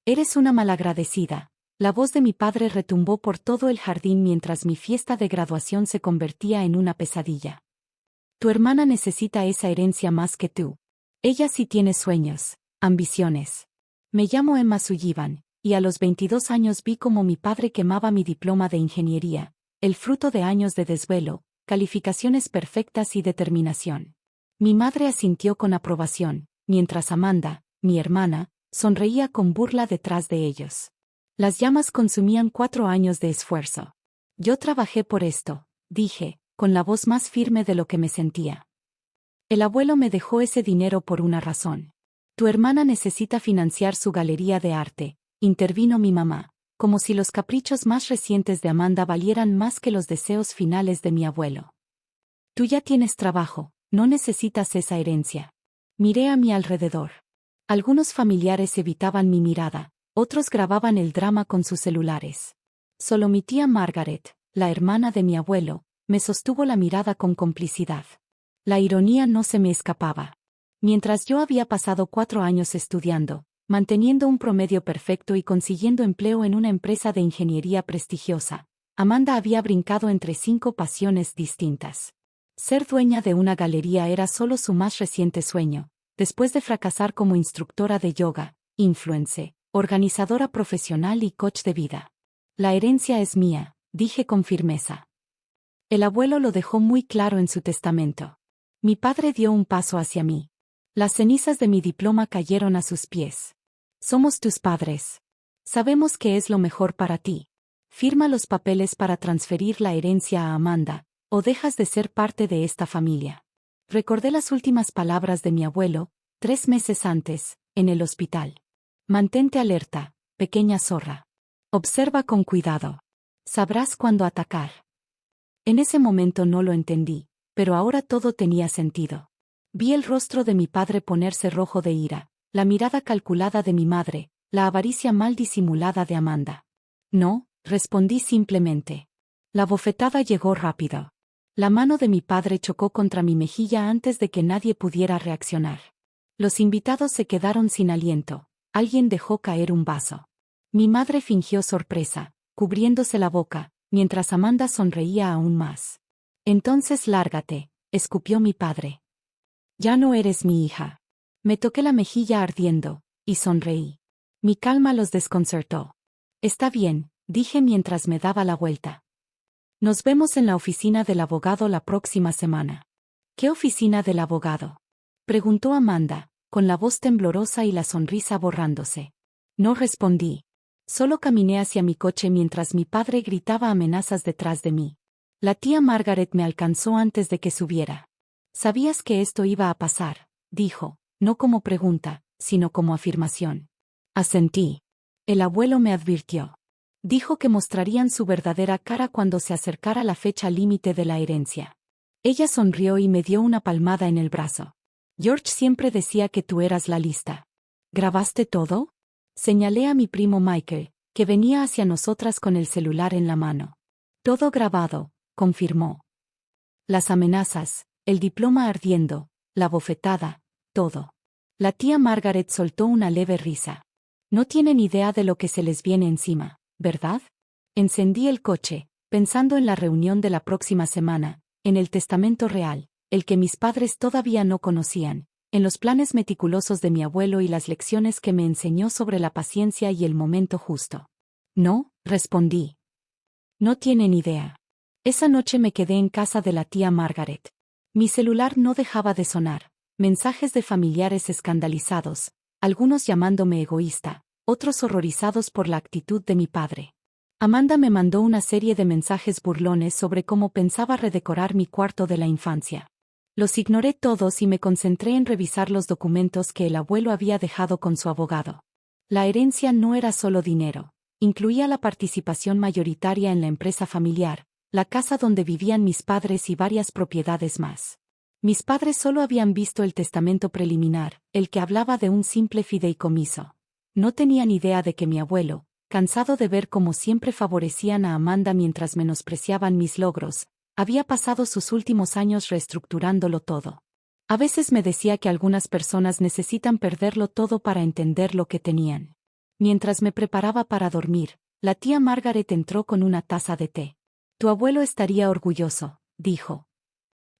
Eres una malagradecida. La voz de mi padre retumbó por todo el jardín mientras mi fiesta de graduación se convertía en una pesadilla. Tu hermana necesita esa herencia más que tú. Ella sí tiene sueños, ambiciones. Me llamo Emma Sullivan, y a los 22 años vi cómo mi padre quemaba mi diploma de ingeniería, el fruto de años de desvelo, calificaciones perfectas y determinación. Mi madre asintió con aprobación, mientras Amanda, mi hermana, sonreía con burla detrás de ellos. Las llamas consumían 4 años de esfuerzo. Yo trabajé por esto, dije, con la voz más firme de lo que me sentía. El abuelo me dejó ese dinero por una razón. Tu hermana necesita financiar su galería de arte, intervino mi mamá, como si los caprichos más recientes de Amanda valieran más que los deseos finales de mi abuelo. Tú ya tienes trabajo, no necesitas esa herencia. Miré a mi alrededor. Algunos familiares evitaban mi mirada, otros grababan el drama con sus celulares. Solo mi tía Margaret, la hermana de mi abuelo, me sostuvo la mirada con complicidad. La ironía no se me escapaba. Mientras yo había pasado 4 años estudiando, manteniendo un promedio perfecto y consiguiendo empleo en una empresa de ingeniería prestigiosa, Amanda había brincado entre 5 pasiones distintas. Ser dueña de una galería era solo su más reciente sueño, después de fracasar como instructora de yoga, influencer, organizadora profesional y coach de vida. La herencia es mía, dije con firmeza. El abuelo lo dejó muy claro en su testamento. Mi padre dio un paso hacia mí. Las cenizas de mi diploma cayeron a sus pies. Somos tus padres. Sabemos que es lo mejor para ti. Firma los papeles para transferir la herencia a Amanda, o dejas de ser parte de esta familia. Recordé las últimas palabras de mi abuelo, 3 meses antes, en el hospital. Mantente alerta, pequeña zorra. Observa con cuidado. Sabrás cuándo atacar. En ese momento no lo entendí, pero ahora todo tenía sentido. Vi el rostro de mi padre ponerse rojo de ira, la mirada calculada de mi madre, la avaricia mal disimulada de Amanda. No, respondí simplemente. La bofetada llegó rápido. La mano de mi padre chocó contra mi mejilla antes de que nadie pudiera reaccionar. Los invitados se quedaron sin aliento. Alguien dejó caer un vaso. Mi madre fingió sorpresa, cubriéndose la boca, mientras Amanda sonreía aún más. Entonces lárgate, escupió mi padre. Ya no eres mi hija. Me toqué la mejilla ardiendo, y sonreí. Mi calma los desconcertó. Está bien, dije mientras me daba la vuelta. Nos vemos en la oficina del abogado la próxima semana. ¿Qué oficina del abogado?, preguntó Amanda, con la voz temblorosa y la sonrisa borrándose. No respondí. Solo caminé hacia mi coche mientras mi padre gritaba amenazas detrás de mí. La tía Margaret me alcanzó antes de que subiera. ¿Sabías que esto iba a pasar?, dijo, no como pregunta, sino como afirmación. Asentí. El abuelo me advirtió. Dijo que mostrarían su verdadera cara cuando se acercara la fecha límite de la herencia. Ella sonrió y me dio una palmada en el brazo. George siempre decía que tú eras la lista. ¿Grabaste todo?, señalé a mi primo Michael, que venía hacia nosotras con el celular en la mano. Todo grabado, confirmó. Las amenazas, el diploma ardiendo, la bofetada, todo. La tía Margaret soltó una leve risa. No tienen idea de lo que se les viene encima, ¿verdad? Encendí el coche, pensando en la reunión de la próxima semana, en el testamento real, el que mis padres todavía no conocían, en los planes meticulosos de mi abuelo y las lecciones que me enseñó sobre la paciencia y el momento justo. No, respondí. No tienen idea. Esa noche me quedé en casa de la tía Margaret. Mi celular no dejaba de sonar, mensajes de familiares escandalizados, algunos llamándome egoísta, otros horrorizados por la actitud de mi padre. Amanda me mandó una serie de mensajes burlones sobre cómo pensaba redecorar mi cuarto de la infancia. Los ignoré todos y me concentré en revisar los documentos que el abuelo había dejado con su abogado. La herencia no era solo dinero, incluía la participación mayoritaria en la empresa familiar, la casa donde vivían mis padres y varias propiedades más. Mis padres solo habían visto el testamento preliminar, el que hablaba de un simple fideicomiso. No tenían idea de que mi abuelo, cansado de ver cómo siempre favorecían a Amanda mientras menospreciaban mis logros, había pasado sus últimos años reestructurándolo todo. A veces me decía que algunas personas necesitan perderlo todo para entender lo que tenían. Mientras me preparaba para dormir, la tía Margaret entró con una taza de té. Tu abuelo estaría orgulloso, dijo.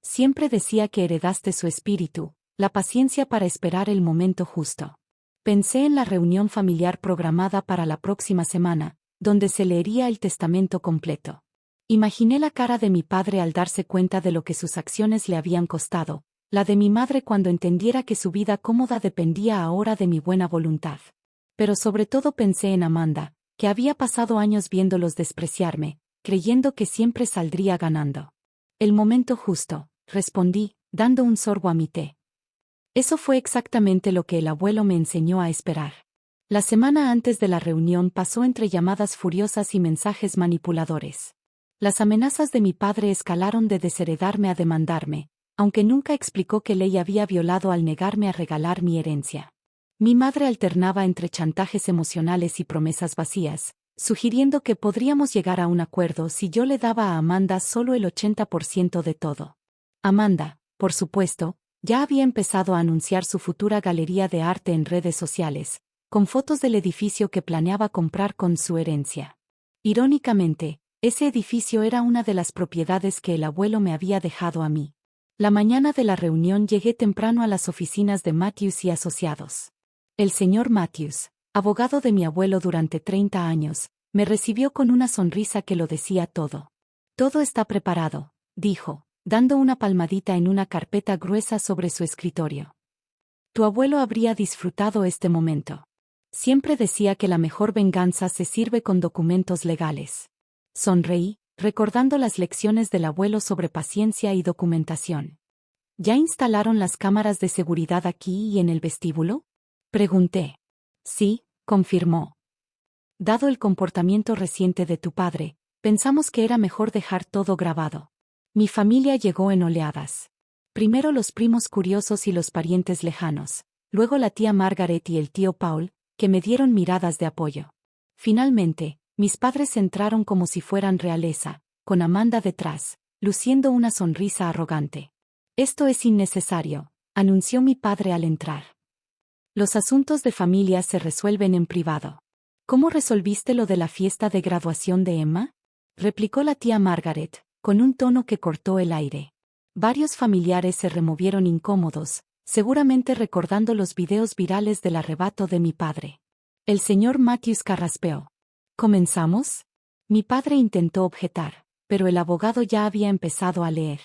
Siempre decía que heredaste su espíritu, la paciencia para esperar el momento justo. Pensé en la reunión familiar programada para la próxima semana, donde se leería el testamento completo. Imaginé la cara de mi padre al darse cuenta de lo que sus acciones le habían costado, la de mi madre cuando entendiera que su vida cómoda dependía ahora de mi buena voluntad. Pero sobre todo pensé en Amanda, que había pasado años viéndolos despreciarme, creyendo que siempre saldría ganando. El momento justo, respondí, dando un sorbo a mi té. Eso fue exactamente lo que el abuelo me enseñó a esperar. La semana antes de la reunión pasó entre llamadas furiosas y mensajes manipuladores. Las amenazas de mi padre escalaron de desheredarme a demandarme, aunque nunca explicó qué ley había violado al negarme a regalar mi herencia. Mi madre alternaba entre chantajes emocionales y promesas vacías, sugiriendo que podríamos llegar a un acuerdo si yo le daba a Amanda solo el 80% de todo. Amanda, por supuesto, ya había empezado a anunciar su futura galería de arte en redes sociales, con fotos del edificio que planeaba comprar con su herencia. Irónicamente, ese edificio era una de las propiedades que el abuelo me había dejado a mí. La mañana de la reunión llegué temprano a las oficinas de Matthews y Asociados. El señor Matthews, abogado de mi abuelo durante 30 años, me recibió con una sonrisa que lo decía todo. Todo está preparado, dijo, dando una palmadita en una carpeta gruesa sobre su escritorio. Tu abuelo habría disfrutado este momento. Siempre decía que la mejor venganza se sirve con documentos legales. Sonreí, recordando las lecciones del abuelo sobre paciencia y documentación. ¿Ya instalaron las cámaras de seguridad aquí y en el vestíbulo? Pregunté. Sí, confirmó. Dado el comportamiento reciente de tu padre, pensamos que era mejor dejar todo grabado. Mi familia llegó en oleadas. Primero los primos curiosos y los parientes lejanos, luego la tía Margaret y el tío Paul, que me dieron miradas de apoyo. Finalmente, mis padres entraron como si fueran realeza, con Amanda detrás, luciendo una sonrisa arrogante. Esto es innecesario, anunció mi padre al entrar. Los asuntos de familia se resuelven en privado. ¿Cómo resolviste lo de la fiesta de graduación de Emma? Replicó la tía Margaret, con un tono que cortó el aire. Varios familiares se removieron incómodos, seguramente recordando los videos virales del arrebato de mi padre. El señor Matthews carraspeó. ¿Comenzamos? Mi padre intentó objetar, pero el abogado ya había empezado a leer.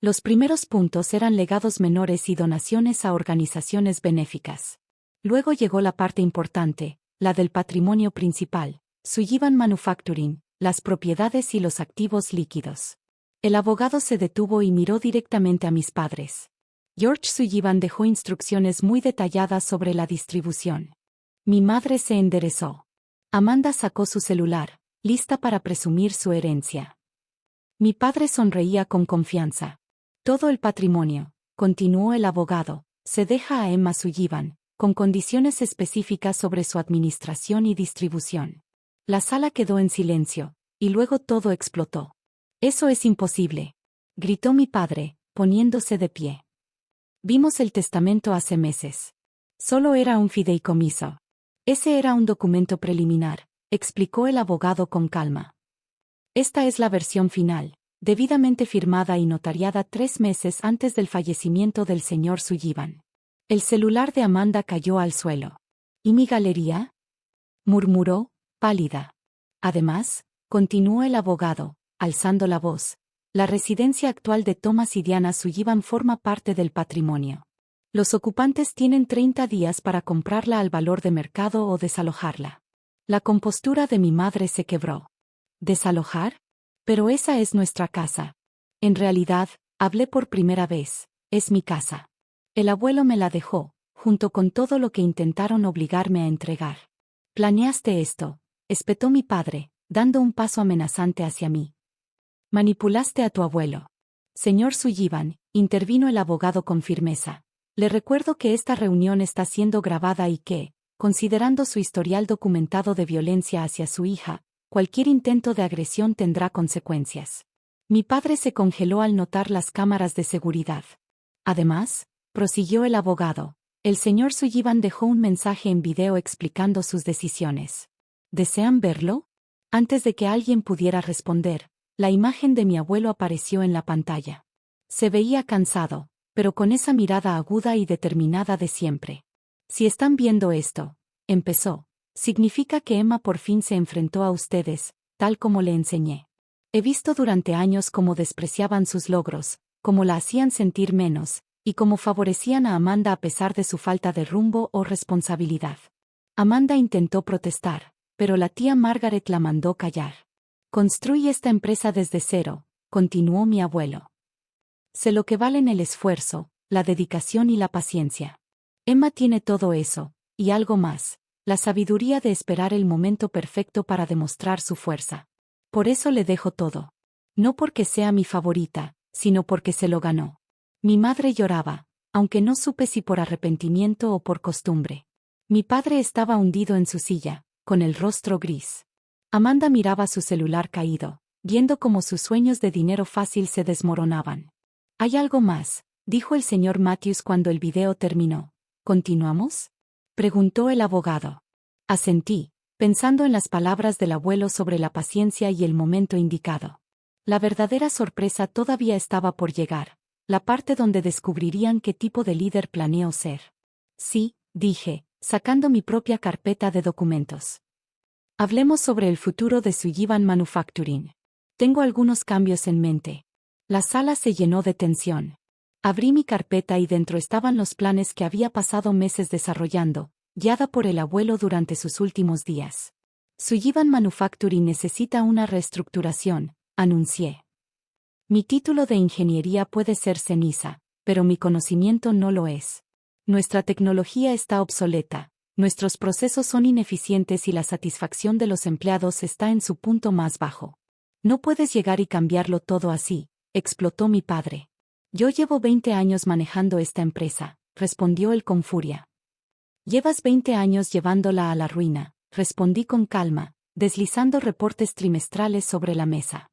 Los primeros puntos eran legados menores y donaciones a organizaciones benéficas. Luego llegó la parte importante, la del patrimonio principal, Sullivan Manufacturing, las propiedades y los activos líquidos. El abogado se detuvo y miró directamente a mis padres. George Sullivan dejó instrucciones muy detalladas sobre la distribución. Mi madre se enderezó. Amanda sacó su celular, lista para presumir su herencia. Mi padre sonreía con confianza. Todo el patrimonio, continuó el abogado, se deja a Emma Sullivan, con condiciones específicas sobre su administración y distribución. La sala quedó en silencio, y luego todo explotó. Eso es imposible, gritó mi padre, poniéndose de pie. Vimos el testamento hace meses. Solo era un fideicomiso. Ese era un documento preliminar, explicó el abogado con calma. Esta es la versión final, debidamente firmada y notariada 3 meses antes del fallecimiento del señor Sullivan. El celular de Amanda cayó al suelo. ¿Y mi galería? Murmuró, pálida. Además, continuó el abogado, alzando la voz, la residencia actual de Thomas y Diana Sullivan forma parte del patrimonio. Los ocupantes tienen 30 días para comprarla al valor de mercado o desalojarla. La compostura de mi madre se quebró. ¿Desalojar? Pero esa es nuestra casa. En realidad, hablé por primera vez, es mi casa. El abuelo me la dejó, junto con todo lo que intentaron obligarme a entregar. Planeaste esto, espetó mi padre, dando un paso amenazante hacia mí. Manipulaste a tu abuelo. Señor Sullivan, intervino el abogado con firmeza. Le recuerdo que esta reunión está siendo grabada y que, considerando su historial documentado de violencia hacia su hija, cualquier intento de agresión tendrá consecuencias. Mi padre se congeló al notar las cámaras de seguridad. Además, prosiguió el abogado, El señor Sullivan dejó un mensaje en video explicando sus decisiones. ¿Desean verlo? Antes de que alguien pudiera responder, la imagen de mi abuelo apareció en la pantalla. Se veía cansado, pero con esa mirada aguda y determinada de siempre. Si están viendo esto, empezó, significa que Emma por fin se enfrentó a ustedes, tal como le enseñé. He visto durante años cómo despreciaban sus logros, cómo la hacían sentir menos, y cómo favorecían a Amanda a pesar de su falta de rumbo o responsabilidad. Amanda intentó protestar, pero la tía Margaret la mandó callar. Construí esta empresa desde cero, continuó mi abuelo. Sé lo que valen el esfuerzo, la dedicación y la paciencia. Emma tiene todo eso, y algo más, la sabiduría de esperar el momento perfecto para demostrar su fuerza. Por eso le dejo todo. No porque sea mi favorita, sino porque se lo ganó. Mi madre lloraba, aunque no supe si por arrepentimiento o por costumbre. Mi padre estaba hundido en su silla, con el rostro gris. Amanda miraba su celular caído, viendo cómo sus sueños de dinero fácil se desmoronaban. «Hay algo más», dijo el señor Matthews cuando el video terminó. «¿Continuamos?», preguntó el abogado. Asentí, pensando en las palabras del abuelo sobre la paciencia y el momento indicado. La verdadera sorpresa todavía estaba por llegar, la parte donde descubrirían qué tipo de líder planeo ser. «Sí», dije, sacando mi propia carpeta de documentos. «Hablemos sobre el futuro de Sullivan Manufacturing. Tengo algunos cambios en mente». La sala se llenó de tensión. Abrí mi carpeta y dentro estaban los planes que había pasado meses desarrollando, guiada por el abuelo durante sus últimos días. Sullivan Manufacturing necesita una reestructuración, anuncié. Mi título de ingeniería puede ser ceniza, pero mi conocimiento no lo es. Nuestra tecnología está obsoleta, nuestros procesos son ineficientes y la satisfacción de los empleados está en su punto más bajo. No puedes llegar y cambiarlo todo así, explotó mi padre. Yo llevo 20 años manejando esta empresa, respondió él con furia. Llevas 20 años llevándola a la ruina, respondí con calma, deslizando reportes trimestrales sobre la mesa.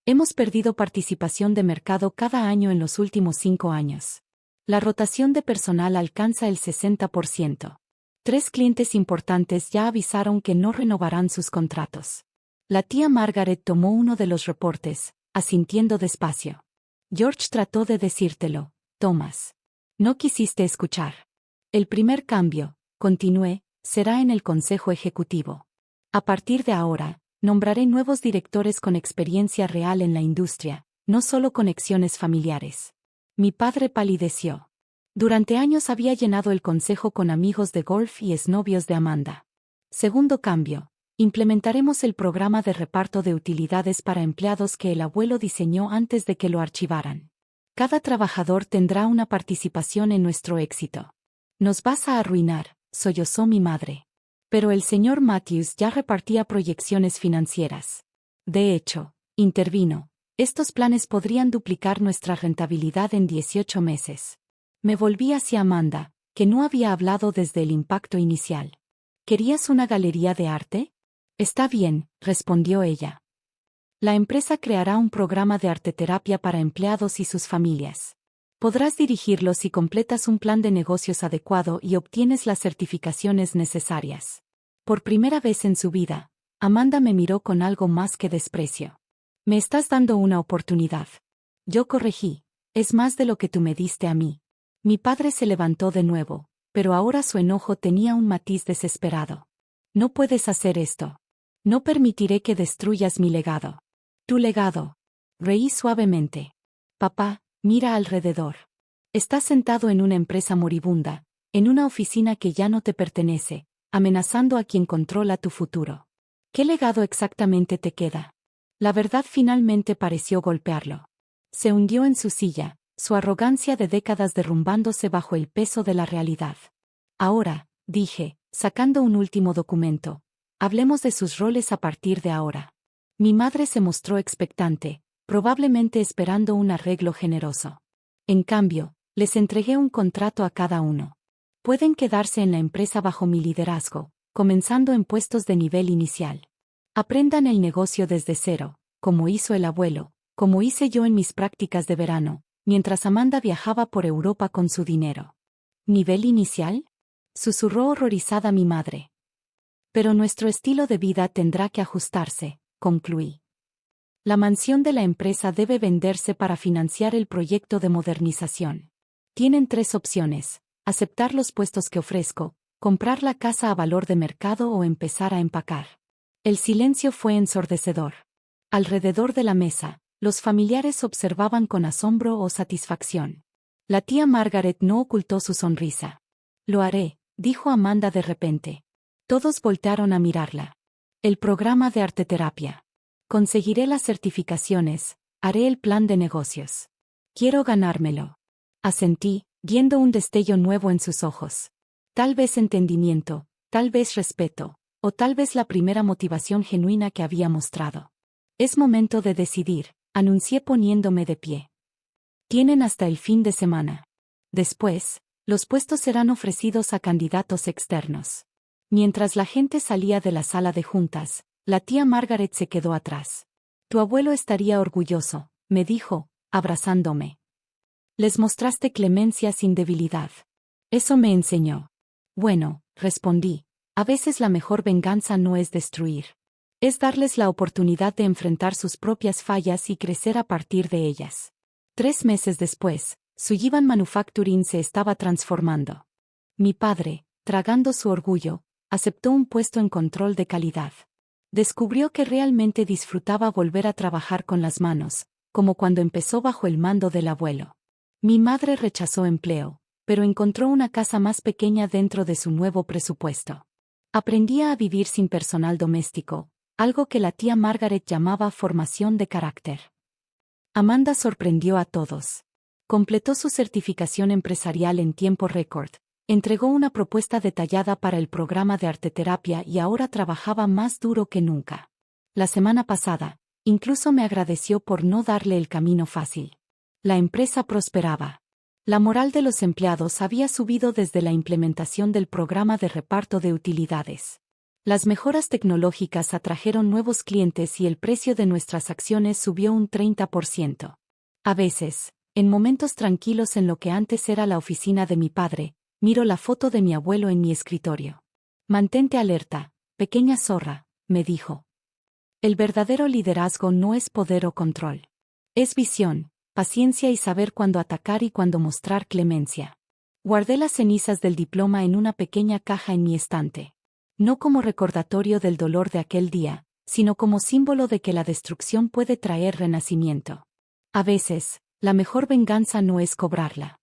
Hemos perdido participación de mercado cada año en los últimos 5 años. La rotación de personal alcanza el 60%. 3 clientes importantes ya avisaron que no renovarán sus contratos. La tía Margaret tomó uno de los reportes, asintiendo despacio. George trató de decírtelo, Thomas. No quisiste escuchar. El primer cambio, continué, será en el Consejo Ejecutivo. A partir de ahora, nombraré nuevos directores con experiencia real en la industria, no solo conexiones familiares. Mi padre palideció. Durante años había llenado el consejo con amigos de golf y exnovios de Amanda. Segundo cambio. Implementaremos el programa de reparto de utilidades para empleados que el abuelo diseñó antes de que lo archivaran. Cada trabajador tendrá una participación en nuestro éxito. Nos vas a arruinar, sollozó mi madre. Pero el señor Matthews ya repartía proyecciones financieras. De hecho, intervino, estos planes podrían duplicar nuestra rentabilidad en 18 meses. Me volví hacia Amanda, que no había hablado desde el impacto inicial. ¿Querías una galería de arte? Está bien, respondió ella. La empresa creará un programa de arteterapia para empleados y sus familias. Podrás dirigirlo si completas un plan de negocios adecuado y obtienes las certificaciones necesarias. Por primera vez en su vida, Amanda me miró con algo más que desprecio. Me estás dando una oportunidad. Yo corregí, es más de lo que tú me diste a mí. Mi padre se levantó de nuevo, pero ahora su enojo tenía un matiz desesperado. No puedes hacer esto. No permitiré que destruyas mi legado. Tu legado. Reí suavemente. Papá, mira alrededor. Estás sentado en una empresa moribunda, en una oficina que ya no te pertenece, amenazando a quien controla tu futuro. ¿Qué legado exactamente te queda? La verdad finalmente pareció golpearlo. Se hundió en su silla, su arrogancia de décadas derrumbándose bajo el peso de la realidad. Ahora, dije, sacando un último documento, hablemos de sus roles a partir de ahora. Mi madre se mostró expectante, probablemente esperando un arreglo generoso. En cambio, les entregué un contrato a cada uno. Pueden quedarse en la empresa bajo mi liderazgo, comenzando en puestos de nivel inicial. Aprendan el negocio desde cero, como hizo el abuelo, como hice yo en mis prácticas de verano, mientras Amanda viajaba por Europa con su dinero. ¿Nivel inicial? Susurró horrorizada mi madre. Pero nuestro estilo de vida tendrá que ajustarse, concluí. La mansión de la empresa debe venderse para financiar el proyecto de modernización. Tienen 3 opciones: aceptar los puestos que ofrezco, comprar la casa a valor de mercado o empezar a empacar. El silencio fue ensordecedor. Alrededor de la mesa, los familiares observaban con asombro o satisfacción. La tía Margaret no ocultó su sonrisa. Lo haré, dijo Amanda de repente. Todos voltearon a mirarla. El programa de arteterapia. Conseguiré las certificaciones, haré el plan de negocios. Quiero ganármelo. Asentí, viendo un destello nuevo en sus ojos. Tal vez entendimiento, tal vez respeto, o tal vez la primera motivación genuina que había mostrado. Es momento de decidir, anuncié poniéndome de pie. Tienen hasta el fin de semana. Después, los puestos serán ofrecidos a candidatos externos. Mientras la gente salía de la sala de juntas, la tía Margaret se quedó atrás. Tu abuelo estaría orgulloso, me dijo, abrazándome. Les mostraste clemencia sin debilidad. Eso me enseñó. Bueno, respondí, a veces la mejor venganza no es destruir. Es darles la oportunidad de enfrentar sus propias fallas y crecer a partir de ellas. 3 meses después, Sullivan Manufacturing se estaba transformando. Mi padre, tragando su orgullo, aceptó un puesto en control de calidad. Descubrió que realmente disfrutaba volver a trabajar con las manos, como cuando empezó bajo el mando del abuelo. Mi madre rechazó empleo, pero encontró una casa más pequeña dentro de su nuevo presupuesto. Aprendía a vivir sin personal doméstico, algo que la tía Margaret llamaba formación de carácter. Amanda sorprendió a todos. Completó su certificación empresarial en tiempo récord, entregó una propuesta detallada para el programa de arteterapia y ahora trabajaba más duro que nunca. La semana pasada, incluso me agradeció por no darle el camino fácil. La empresa prosperaba. La moral de los empleados había subido desde la implementación del programa de reparto de utilidades. Las mejoras tecnológicas atrajeron nuevos clientes y el precio de nuestras acciones subió un 30%. A veces, en momentos tranquilos en lo que antes era la oficina de mi padre, miro la foto de mi abuelo en mi escritorio. Mantente alerta, pequeña zorra, me dijo. El verdadero liderazgo no es poder o control. Es visión, paciencia y saber cuándo atacar y cuándo mostrar clemencia. Guardé las cenizas del diploma en una pequeña caja en mi estante. No como recordatorio del dolor de aquel día, sino como símbolo de que la destrucción puede traer renacimiento. A veces, la mejor venganza no es cobrarla.